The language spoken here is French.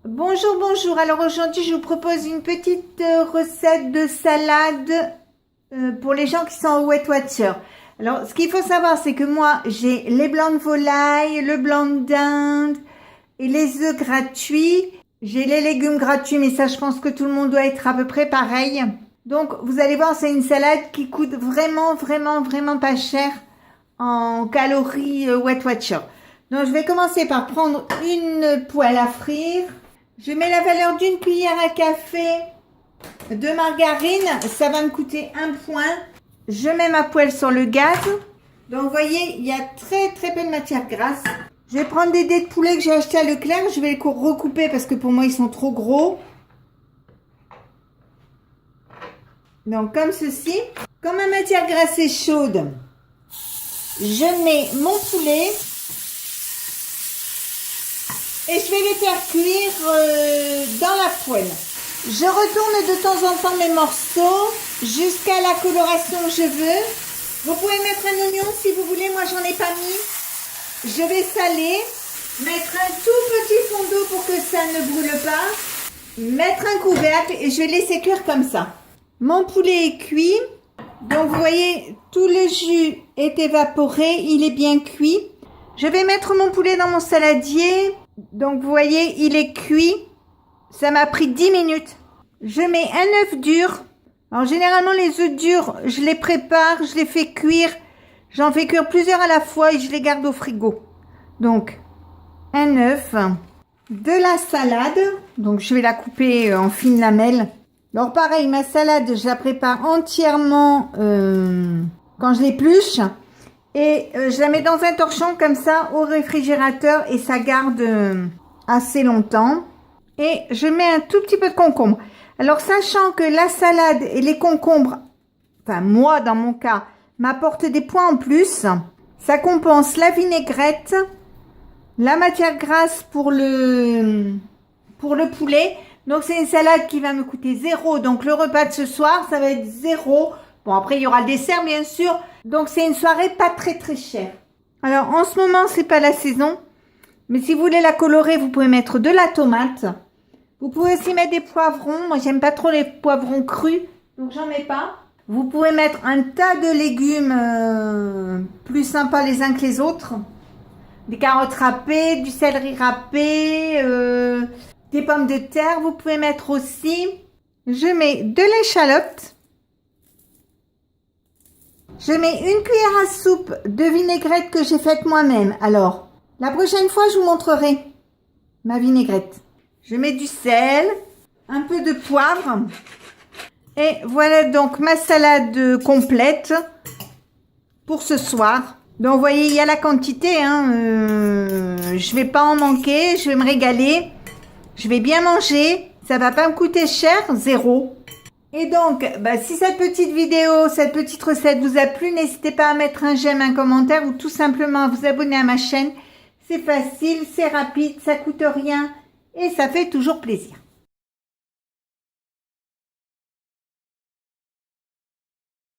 Bonjour, bonjour. Alors aujourd'hui, je vous propose une petite recette de salade pour les gens qui sont au Weight Watcher. Alors, ce qu'il faut savoir, c'est que moi, j'ai les blancs de volaille, le blanc de dinde et les œufs gratuits. J'ai les légumes gratuits, mais ça, je pense que tout le monde doit être à peu près pareil. Donc, vous allez voir, c'est une salade qui coûte vraiment pas cher en calories Weight Watcher. Donc, je vais commencer par prendre une poêle à frire. Je mets la valeur d'une cuillère à café de margarine. Ça va me coûter 1 point. Je mets ma poêle sur le gaz. Donc, vous voyez, il y a très peu de matière grasse. Je vais prendre des dés de poulet que j'ai acheté à Leclerc. Je vais les recouper parce que pour moi, ils sont trop gros. Donc, comme ceci. Quand ma matière grasse est chaude, je mets mon poulet. Et je vais les faire cuire dans la poêle. Je retourne de temps en temps mes morceaux jusqu'à la coloration que je veux. Vous pouvez mettre un oignon si vous voulez, moi j'en ai pas mis. Je vais saler, mettre un tout petit fond d'eau pour que ça ne brûle pas, mettre un couvercle et je vais laisser cuire comme ça. Mon poulet est cuit, donc vous voyez tout le jus est évaporé, il est bien cuit. Je vais mettre mon poulet dans mon saladier. Donc, vous voyez, il est cuit. Ça m'a pris 10 minutes. Je mets un œuf dur. Alors, généralement, les œufs durs, je les prépare, je les fais cuire. J'en fais cuire plusieurs à la fois et je les garde au frigo. Donc, un œuf, de la salade. Donc, je vais la couper en fines lamelles. Alors, pareil, ma salade, je la prépare entièrement quand je l'épluche. Et je la mets dans un torchon comme ça au réfrigérateur et ça garde assez longtemps. Et je mets un tout petit peu de concombre. Alors sachant que la salade et les concombres, enfin moi dans mon cas, m'apportent des points en plus, ça compense la vinaigrette, la matière grasse pour le poulet. Donc c'est une salade qui va me coûter 0. Donc le repas de ce soir, ça va être 0. Bon, après, il y aura le dessert, bien sûr. Donc, c'est une soirée pas très chère. Alors, en ce moment, c'est pas la saison. Mais si vous voulez la colorer, vous pouvez mettre de la tomate. Vous pouvez aussi mettre des poivrons. Moi, j'aime pas trop les poivrons crus. Donc, j'en mets pas. Vous pouvez mettre un tas de légumes plus sympas les uns que les autres. Des carottes râpées, du céleri râpé, des pommes de terre. Vous pouvez mettre aussi. Je mets de l'échalote. Je mets une cuillère à soupe de vinaigrette que j'ai faite moi-même. Alors, la prochaine fois, je vous montrerai ma vinaigrette. Je mets du sel, un peu de poivre. Et voilà donc ma salade complète pour ce soir. Donc, vous voyez, il y a la quantité. Je vais pas en manquer. Je vais me régaler. Je vais bien manger. Ça va pas me coûter cher. 0. Et donc, si cette petite vidéo, cette petite recette vous a plu, n'hésitez pas à mettre un j'aime, un commentaire ou tout simplement à vous abonner à ma chaîne. C'est facile, c'est rapide, ça coûte rien et ça fait toujours plaisir.